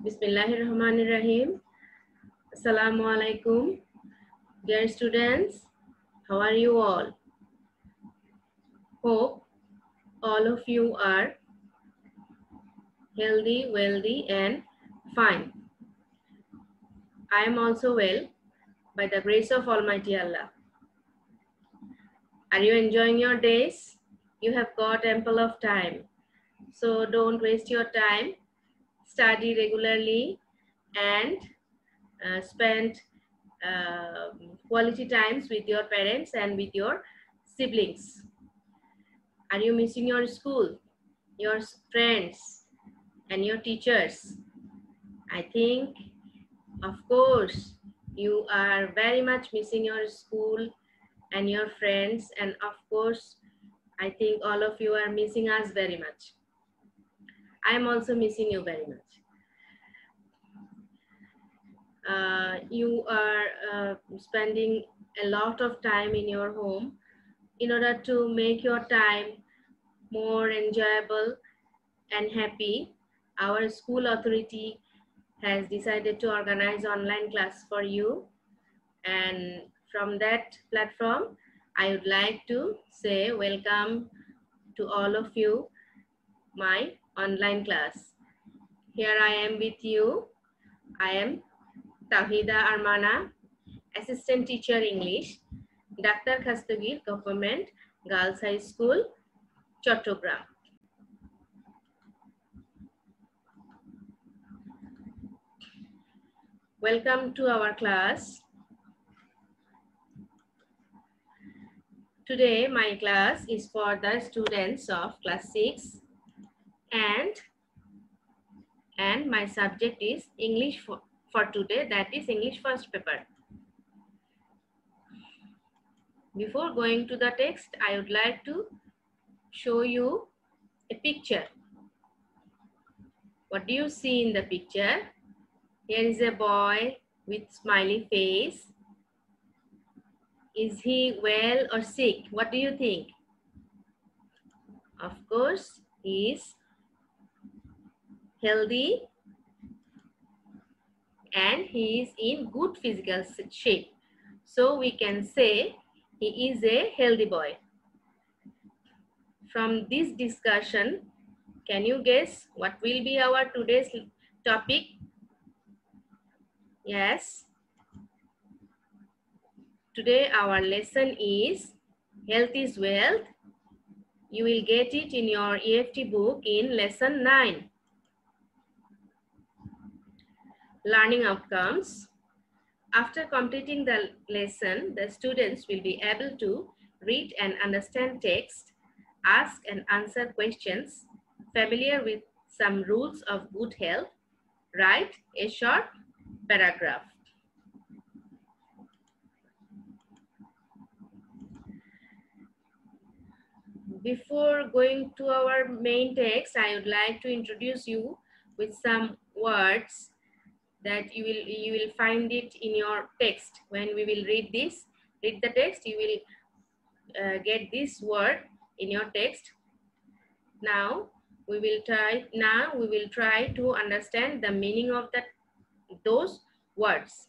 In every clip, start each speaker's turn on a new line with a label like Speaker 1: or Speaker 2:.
Speaker 1: Bismillahirrahmanirrahim. Assalamu alaikum. Dear students, how are you all? Hope all of you are healthy, wealthy and fine. I am also well by the grace of Almighty Allah. Are you enjoying your days? You have got ample of time. So don't waste your time. Study regularly and spend quality times with your parents and with your siblings. Are you missing your school, your friends, and your teachers? I think, of course, you are very much missing your school and your friends, and of course, I think all of you are missing us very much. I am also missing you very much. You are spending a lot of time in your home in order to make your time more enjoyable and happy. Our school authority has decided to organize online class for you, and from that platform I would like to say welcome to all of you my online class. Here I am with you. I am Tawhida Armana, Assistant Teacher English, Dr. Khastagir Government Girls High School, Chattogram. Welcome to our class. Today my class is for the students of class 6 and my subject is English for today, that is English first paper. Before going to the text, I would like to show you a picture. What do you see in the picture? Here is a boy with smiley face. Is he well or sick? What do you think? Of course, he is healthy and he is in good physical shape. So we can say he is a healthy boy. From this discussion, can you guess what will be our today's topic? Yes. Today our lesson is Health is Wealth. You will get it in your EFT book in lesson 9. Learning outcomes. After completing the lesson, the students will be able to read and understand text, ask and answer questions, familiar with some rules of good health, write a short paragraph. Before going to our main text, I would like to introduce you with some words that you will find it in your text. When we will read the text, you will get this word in your text. Now we will try to understand the meaning of those words.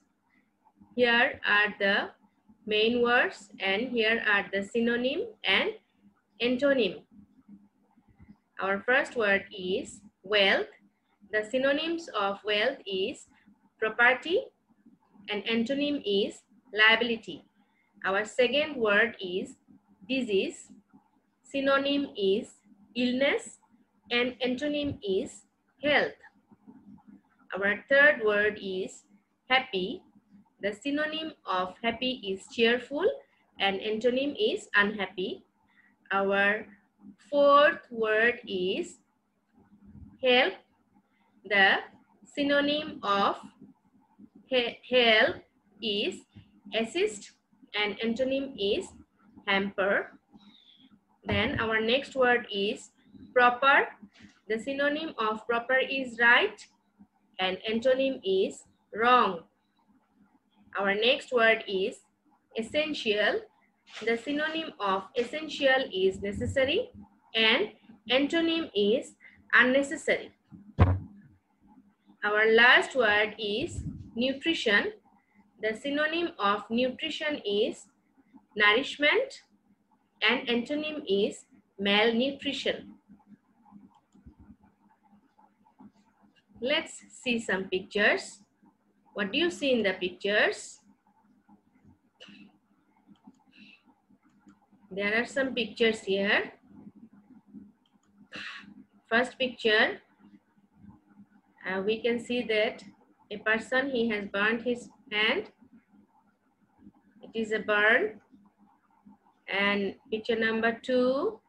Speaker 1: Here are the main words and here are the synonym and antonym. Our first word is wealth. The synonyms of wealth is property and antonym is liability. Our second word is disease. Synonym is illness and antonym is health. Our third word is happy. The synonym of happy is cheerful and antonym is unhappy. Our fourth word is help. The synonym of help is assist and antonym is hamper. Then our next word is proper. The synonym of proper is right and antonym is wrong. Our next word is essential. The synonym of essential is necessary and antonym is unnecessary. Our last word is nutrition. The synonym of nutrition is nourishment and antonym is malnutrition. Let's see some pictures. What do you see in the pictures? There are some pictures here. First picture, we can see that a person, he has burned his hand. It is a burn. And picture number 2,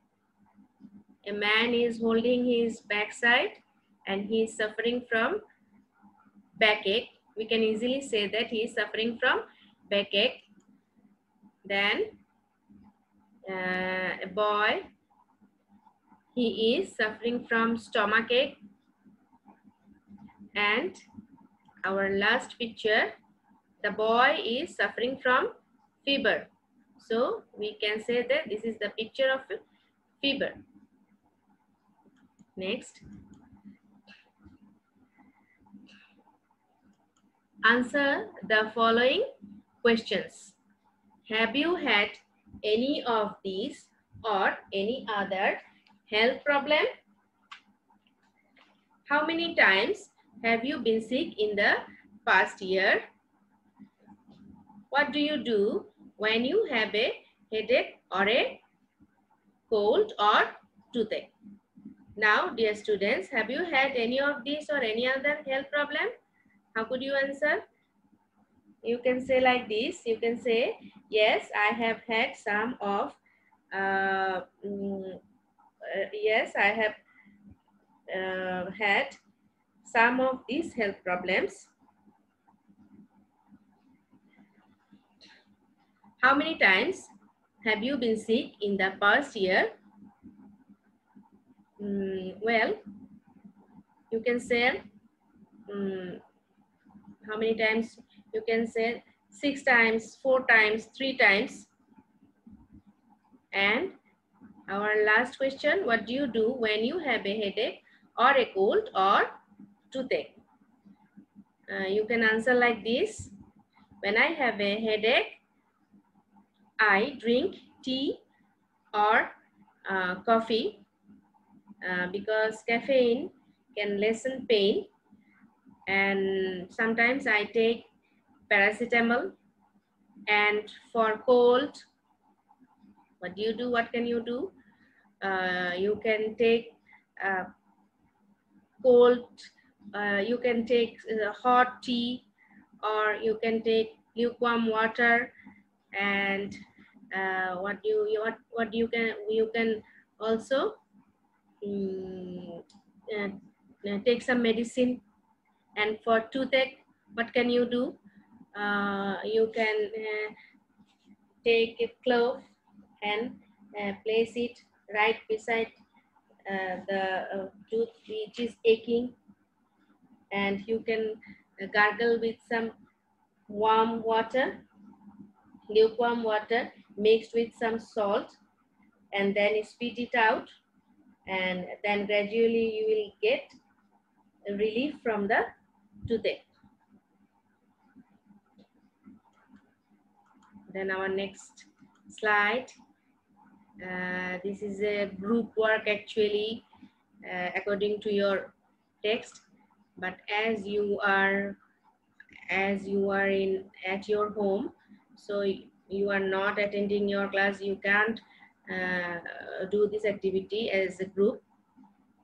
Speaker 1: a man is holding his backside and he is suffering from backache. We can easily say that he is suffering from backache. Then a boy, he is suffering from stomachache. And our last picture, the boy is suffering from fever. So we can say that this is the picture of fever. Next. Answer the following questions. Have you had any of these or any other health problem? How many times have you been sick in the past year? What do you do when you have a headache or a cold or toothache? Now, dear students, have you had any of these or any other health problem? How could you answer? You can say like this. You can say, yes, I have had some of, yes, I have had some of these health problems. How many times have you been sick in the past year? Well, you can say, how many times? You can say 6 times, 4 times, 3 times. And our last question, what do you do when you have a headache or a cold or toothache? You can answer like this. When I have a headache, I drink tea or coffee because caffeine can lessen pain. And sometimes I take paracetamol. And for cold, what do you do? What can you do? You can take cold, you can take hot tea, or you can take lukewarm water. And you can also take some medicine. And for toothache, what can you do? You can take a clove and place it right beside the tooth which is aching, and you can gargle with some warm water, lukewarm water mixed with some salt, and then spit it out, and then gradually you will get relief from the toothache. Then our next slide. This is a group work actually, according to your text, but as you are at your home, so you are not attending your class, you can't do this activity as a group.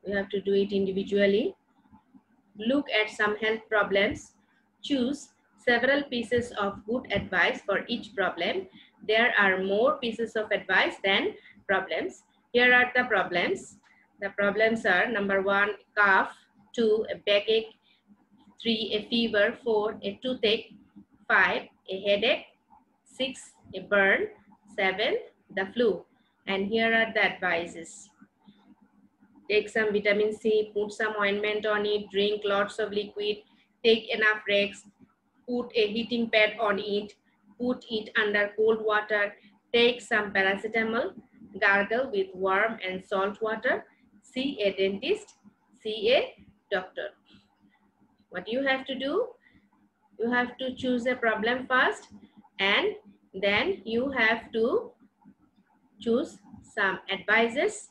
Speaker 1: You have to do it individually. Look at some health problems. Choose several pieces of good advice for each problem. There are more pieces of advice than problems. Here are the problems. The problems are: number 1, cough; 2, a backache; 3, a fever; 4, a toothache; 5, a headache; 6, a burn; 7, the flu. And here are the advices. Take some vitamin C, put some ointment on it, drink lots of liquid, take enough rest, put a heating pad on it, put it under cold water, take some paracetamol, gargle with warm and salt water, see a dentist, see a doctor. What you have to do? You have to choose a problem first, and then you have to choose some advices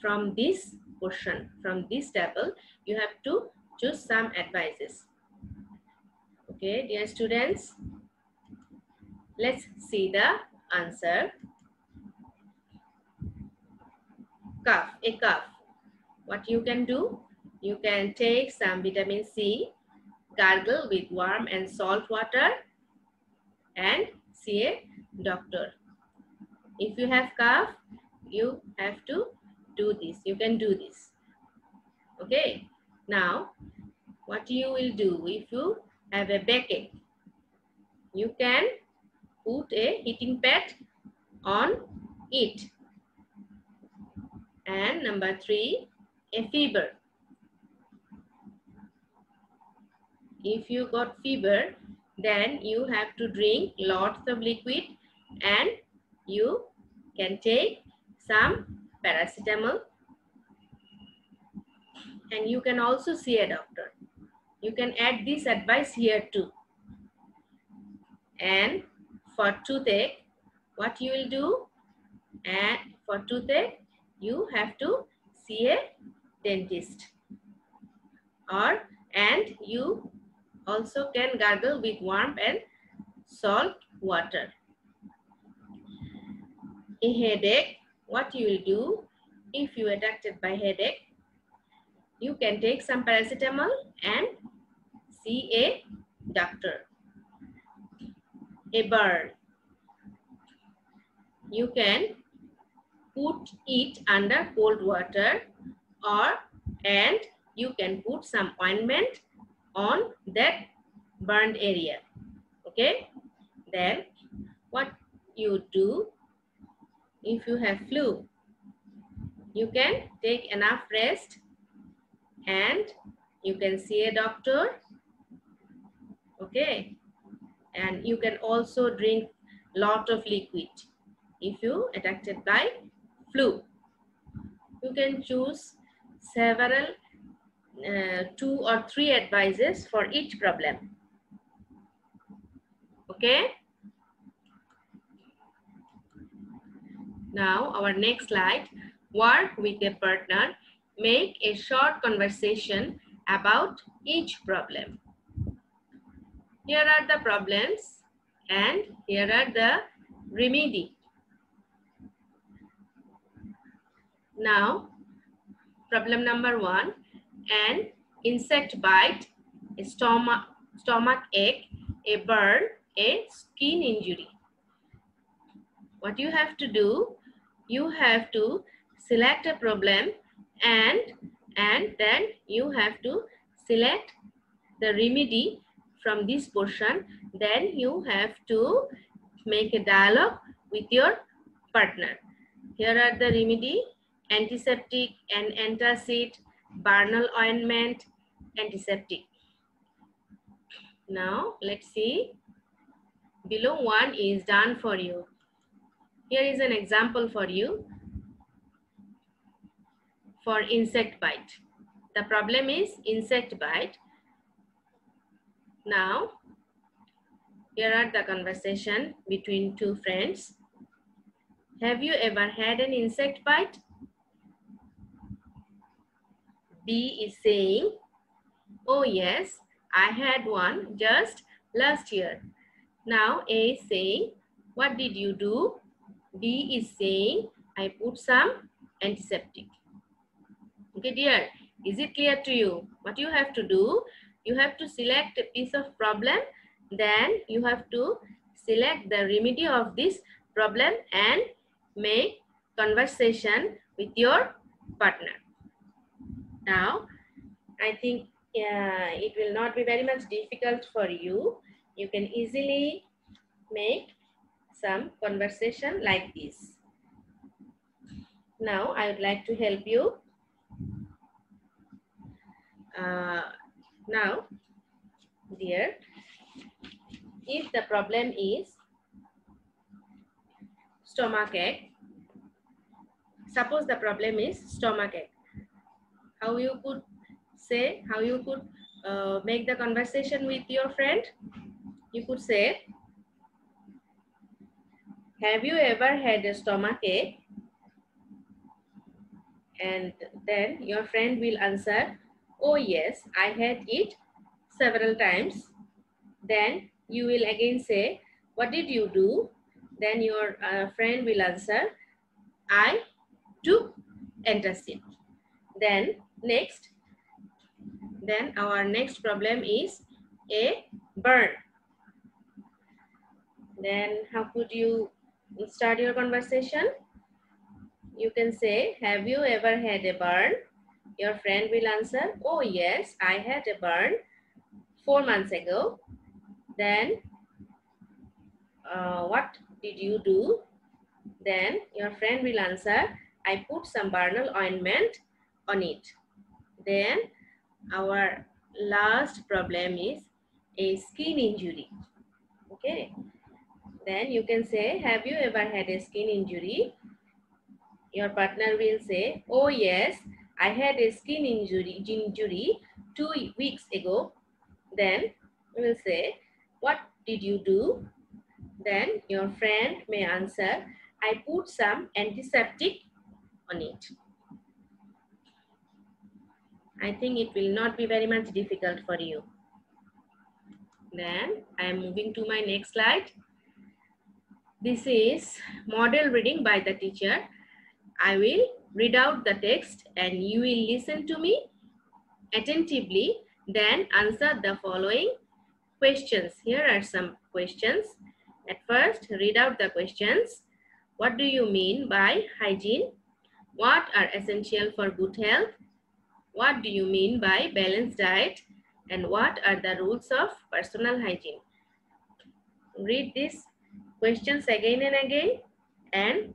Speaker 1: from this portion, from this table. You have to choose some advices. Okay, dear students, let's see the answer. Cough, a cough. What you can do? You can take some vitamin C, gargle with warm and salt water, and see a doctor. If you have cough, you have to do this. You can do this. Okay. Now, what you will do if you have a backache? You can put a heating pad on it. And number 3, a fever. If you got fever, then you have to drink lots of liquid, and you can take some paracetamol, and you can also see a doctor. You can add this advice here too. And for toothache, what you will do? And for toothache, you have to see a dentist. And you also can gargle with warm and salt water. A headache, what you will do? If you are affected by headache, you can take some paracetamol and see a doctor. A burn, you can put it under cold water, and you can put some ointment on that burned area. Okay, then what you do? If you have flu, you can take enough rest, and you can see a doctor. Okay, and you can also drink lot of liquid. If you affected by flu, you can choose several 2 or 3 advices for each problem. Okay. Now our next slide. Work with a partner. Make a short conversation about each problem. Here are the problems, and here are the remedy. Now, problem number 1, an insect bite, a stomach ache, a burn, a skin injury. What you have to do? You have to select a problem, and then you have to select the remedy from this portion. Then you have to make a dialogue with your partner. Here are the remedy: antiseptic and antacid, Barnal ointment, antiseptic. Now let's see. Below one is done for you. Here is an example for you for insect bite. The problem is insect bite. Now, here are the conversation between 2 friends. Have you ever had an insect bite? B is saying, oh yes, I had one just last year. Now A is saying, what did you do? B is saying, I put some antiseptic. Okay dear, is it clear to you? What you have to do? You have to select a piece of problem, then you have to select the remedy of this problem and make conversation with your partner. Now, I think it will not be very much difficult for you. You can easily make some conversation like this. Now, I would like to help you. Now, dear, if the problem is stomachache, suppose the problem is stomachache, how you could say, how you could make the conversation with your friend. You could say, have you ever had a stomach ache? And then your friend will answer, oh yes, I had it several times. Then you will again say, what did you do? Then your friend will answer, I took antacid. Then our next problem is a burn. Then how could you start your conversation? You can say, have you ever had a burn? Your friend will answer, oh yes, I had a burn 4 months ago. Then what did you do? Then your friend will answer, I put some burnal ointment on it. Then our last problem is a skin injury. Okay. Then you can say, have you ever had a skin injury? Your partner will say, oh yes, I had a skin injury 2 weeks ago. Then you will say, what did you do? Then your friend may answer, I put some antiseptic on it. I think it will not be very much difficult for you. Then I am moving to my next slide. This is model reading by the teacher. I will read out the text and you will listen to me attentively, then answer the following questions. Here are some questions. At first, read out the questions. What do you mean by hygiene? What are essential for good health? What do you mean by balanced diet? And what are the rules of personal hygiene? Read these questions again and again and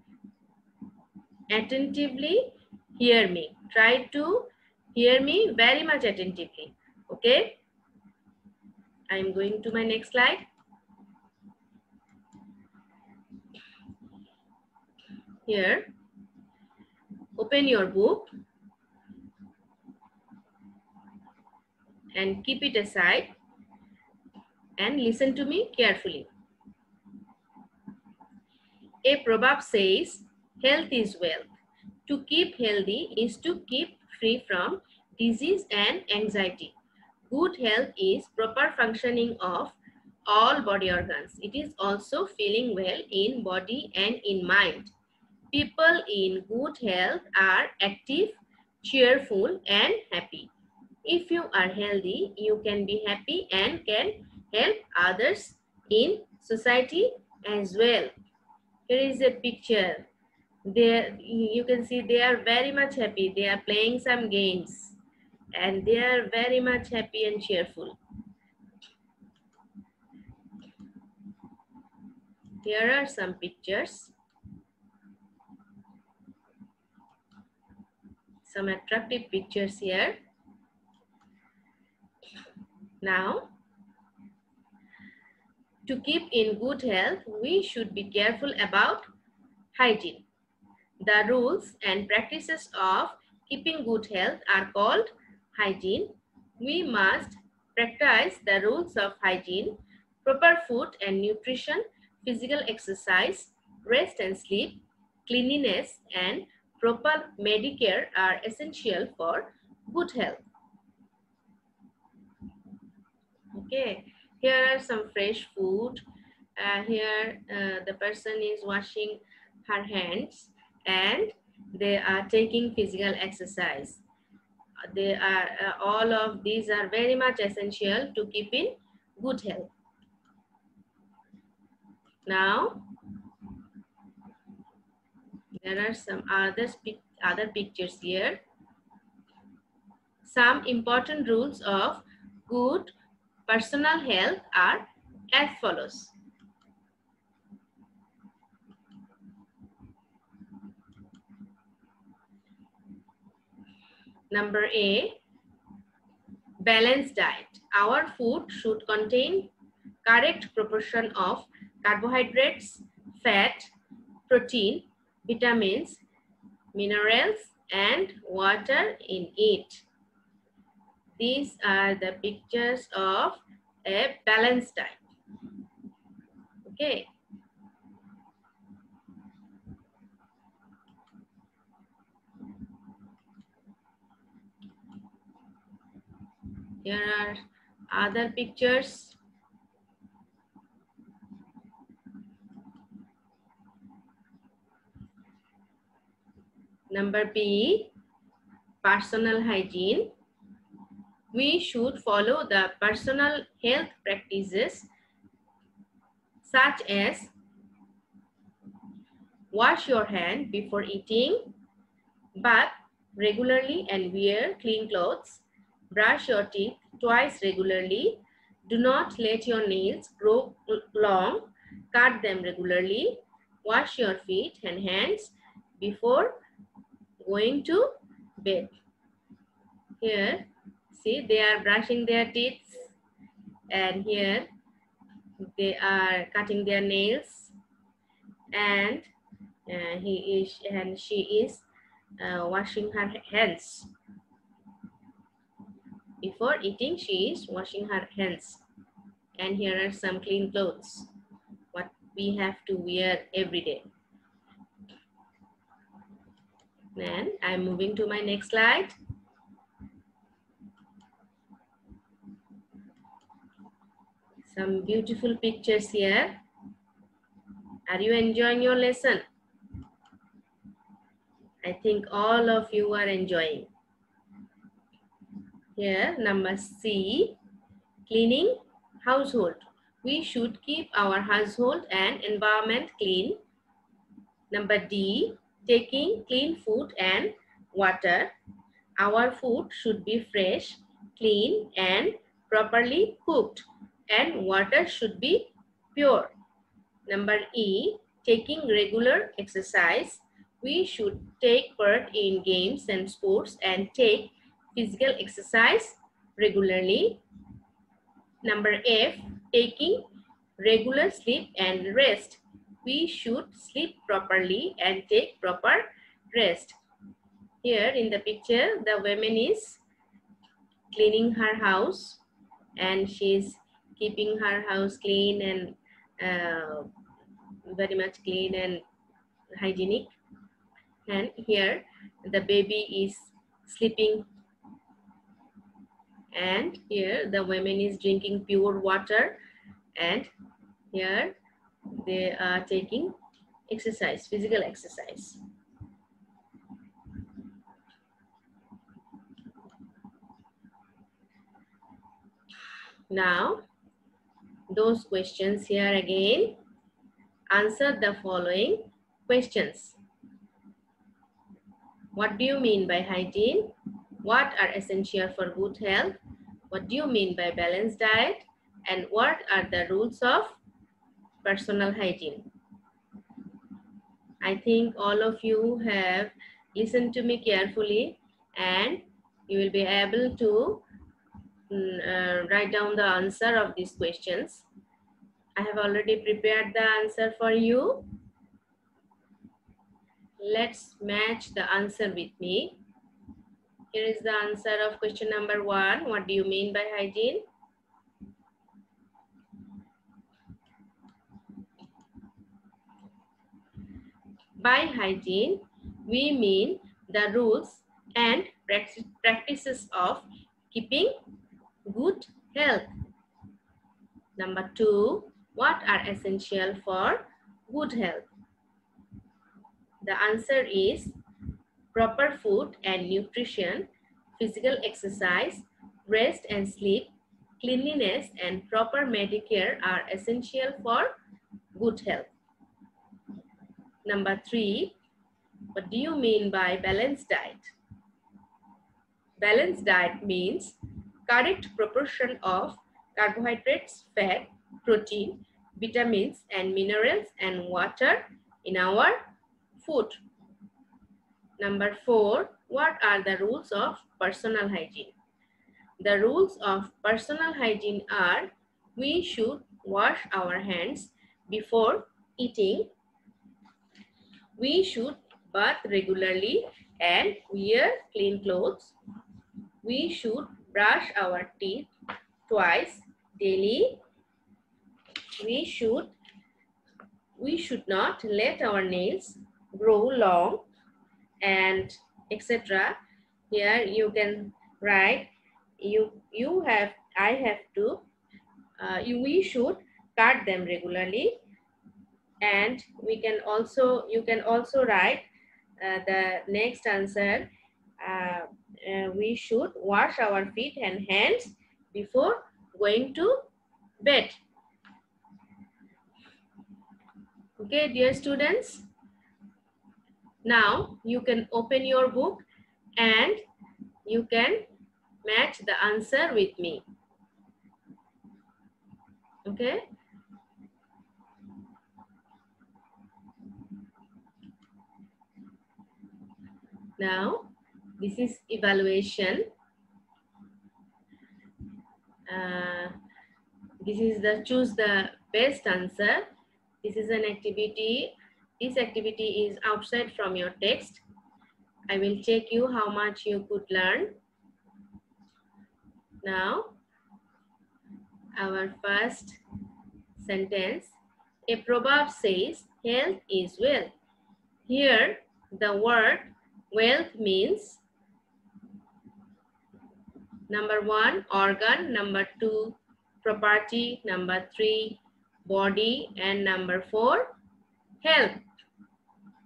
Speaker 1: attentively hear me. Try to hear me very much attentively. Okay? I am going to my next slide. Here, open your book and keep it aside and listen to me carefully. A proverb says, health is wealth. To keep healthy is to keep free from disease and anxiety. Good health is proper functioning of all body organs. It is also feeling well in body and in mind. People in good health are active, cheerful, and happy. If you are healthy, you can be happy and can help others in society as well. Here is a picture. There you can see they are very much happy. They are playing some games and they are very much happy and cheerful. Here are some pictures. Some attractive pictures here. Now, to keep in good health, we should be careful about hygiene. The rules and practices of keeping good health are called hygiene. We must practice the rules of hygiene. Proper food and nutrition, physical exercise, rest and sleep, cleanliness, and proper medicare are essential for good health. Okay, here are some fresh food. Here the person is washing her hands and they are taking physical exercise. They are all of these are very much essential to keep in good health. Now there are some other pictures here. Some important rules of good personal health are as follows. Number A, balanced diet. Our food should contain correct proportion of carbohydrates, fat, protein, vitamins, minerals, and water in it. These are the pictures of a balanced diet. Okay. Here are other pictures. Number B, personal hygiene. We should follow the personal health practices such as wash your hand before eating, bath regularly and wear clean clothes, brush your teeth twice regularly, do not let your nails grow long, cut them regularly, wash your feet and hands before going to bed. Here, see, they are brushing their teeth, and here they are cutting their nails, and she is washing her hands. Before eating, she is washing her hands. And here are some clean clothes, what we have to wear every day. Then I'm moving to my next slide. Some beautiful pictures here. Are you enjoying your lesson? I think all of you are enjoying. Here, number C, cleaning household. We should keep our household and environment clean. Number D, taking clean food and water. Our food should be fresh, clean, and properly cooked, and water should be pure. Number E, taking regular exercise. We should take part in games and sports and take physical exercise regularly. Number F, taking regular sleep and rest. We should sleep properly and take proper rest. Here in the picture, the woman is cleaning her house, and she's keeping her house clean and very much clean and hygienic. And here the baby is sleeping, and here the woman is drinking pure water, and here they are taking exercise, physical exercise. Now, those questions here again. Answer the following questions. What do you mean by hygiene? What are essential for good health? What do you mean by balanced diet? And what are the rules of personal hygiene? I think all of you have listened to me carefully, and you will be able to write down the answer of these questions. I have already prepared the answer for you. Let's match the answer with me. Here is the answer of question number 1. What do you mean by hygiene? By hygiene, we mean the rules and practices of keeping good health. Number 2, what are essential for good health? The answer is proper food and nutrition, physical exercise, rest and sleep, cleanliness, and proper medical care are essential for good health. Number 3, what do you mean by balanced diet? Balanced diet means correct proportion of carbohydrates, fat, protein, vitamins and minerals and water in our food. Number 4, what are the rules of personal hygiene? The rules of personal hygiene are: we should wash our hands before eating, we should bath regularly and wear clean clothes, we should brush our teeth twice daily. We should not let our nails grow long, and etc. Here you can write we should cut them regularly, and you can also write the next answer. We should wash our feet and hands before going to bed. Okay, dear students, now you can open your book and you can match the answer with me. Okay. Now, this is evaluation. This is the choose the best answer. This is an activity. This activity is outside from your text. I will check you how much you could learn. Now, our first sentence. A proverb says, health is wealth. Here, the word wealth means number 1, organ, number 2, property, number 3, body, and number 4, health.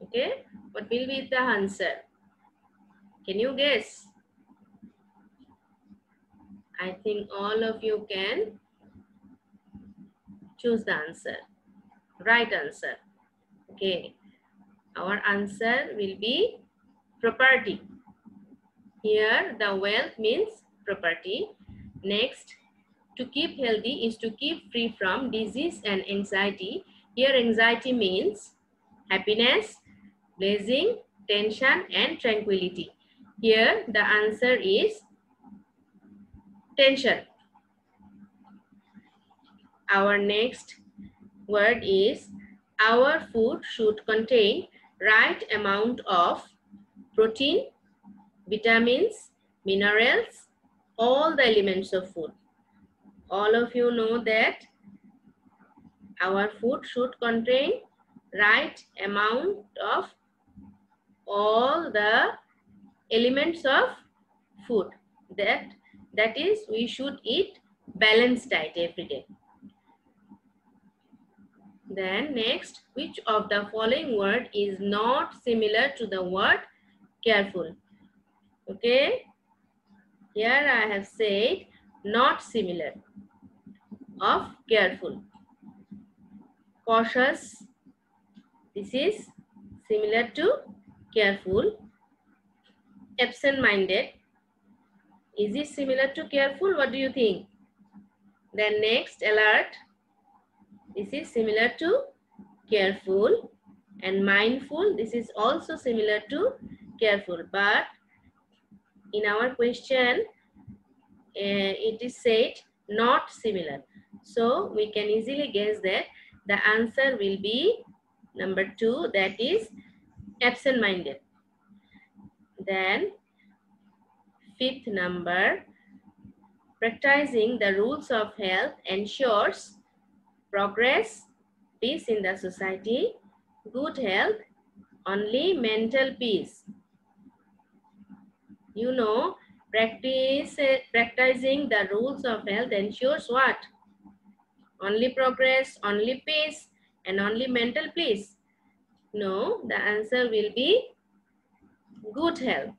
Speaker 1: Okay, what will be the answer? Can you guess? I think all of you can choose the answer, right answer. Okay, our answer will be property. Here, the wealth means property. Next, to keep healthy is to keep free from disease and anxiety. Here, anxiety means happiness, blessing, tension, and tranquility. Here, the answer is tension. Our next word is, our food should contain right amount of protein, vitamins, minerals, all the elements of food. All of you know that our food should contain right amount of all the elements of food. That is, we should eat balanced diet every day. Then next, which of the following word is not similar to the word careful? Okay, here I have said not similar of careful. Cautious, this is similar to careful. Absent-minded, is it similar to careful? What do you think? Then next, alert, this is similar to careful. And mindful, this is also similar to careful, but in our question it is said not similar, so we can easily guess that the answer will be number 2, that is absent-minded. Then fifth number, practicing the rules of health ensures progress, peace in the society, good health, only mental peace. You know, practicing the rules of health ensures what? Only progress, only peace, and only mental peace. No, the answer will be good health.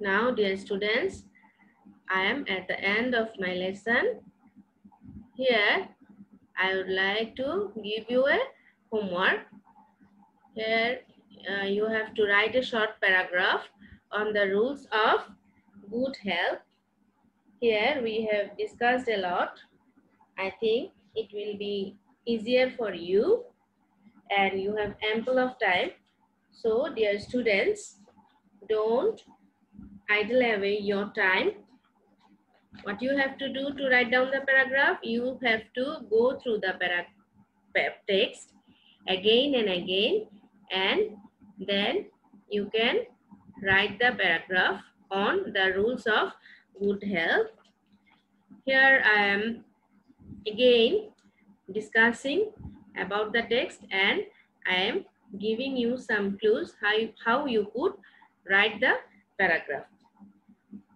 Speaker 1: Now, dear students, I am at the end of my lesson. Here, I would like to give you a homework. Here, you have to write a short paragraph on the rules of good health. Here, we have discussed a lot. I think it will be easier for you and you have ample of time. So, dear students, don't idle away your time. What you have to do to write down the paragraph, you have to go through the text again and again and then you can write the paragraph on the rules of good health. Here I am again discussing about the text, and I am giving you some clues how you could write the paragraph.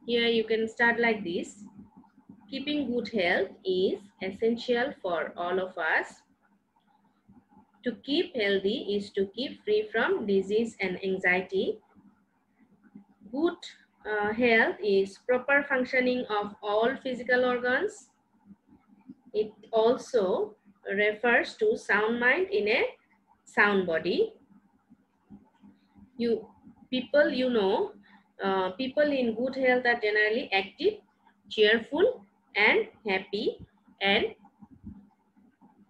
Speaker 1: Here you can start like this. Keeping good health is essential for all of us. To keep healthy is to keep free from disease and anxiety. Good health is proper functioning of all physical organs. It also refers to sound mind in a sound body. People in good health are generally active, cheerful, and happy, and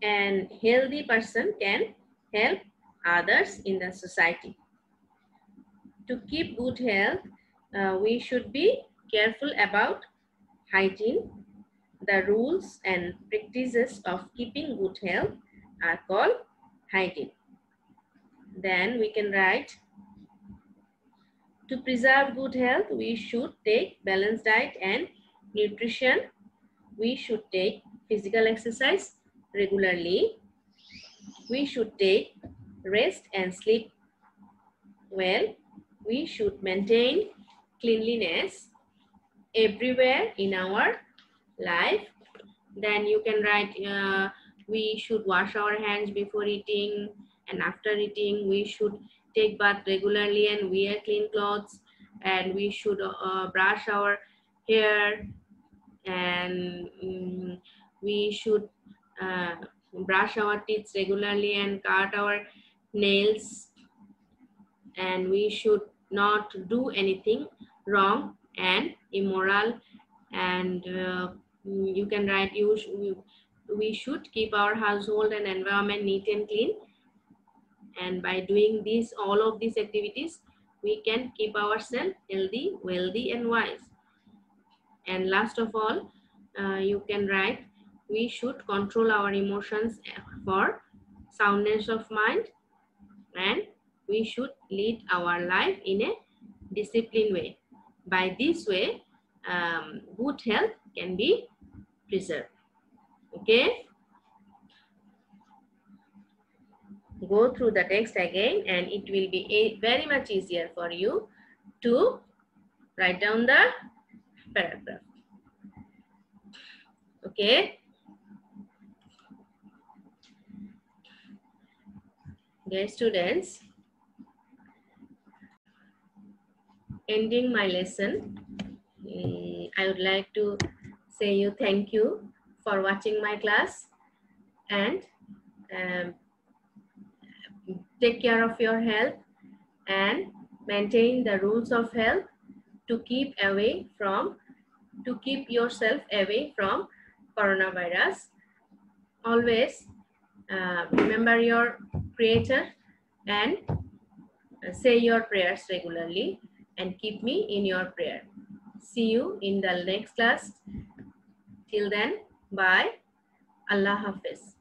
Speaker 1: an healthy person can help others in the society. To keep good health, we should be careful about hygiene. The rules and practices of keeping good health are called hygiene. Then we can write, to preserve good health, we should take balanced diet and nutrition. We should take physical exercise regularly. We should take rest and sleep well. We should maintain cleanliness everywhere in our life. Then you can write, we should wash our hands before eating and after eating. We should take bath regularly and wear clean clothes, and we should brush our hair, and we should brush our teeth regularly and cut our nails, and we should not do anything wrong and immoral. And you can write, we should keep our household and environment neat and clean, and by doing all of these activities, we can keep ourselves healthy, wealthy, and wise. And last of all, you can write, we should control our emotions for soundness of mind, and we should lead our life in a disciplined way. By this way, good health can be preserved. Okay? Go through the text again, and it will be very much easier for you to write down the paragraph. Okay? Dear students, ending my lesson, I would like to say you thank you for watching my class, and take care of your health and maintain the rules of health to keep yourself away from coronavirus. Always remember your Creator and say your prayers regularly, and keep me in your prayer. See you in the next class. Till then, bye. Allah Hafiz.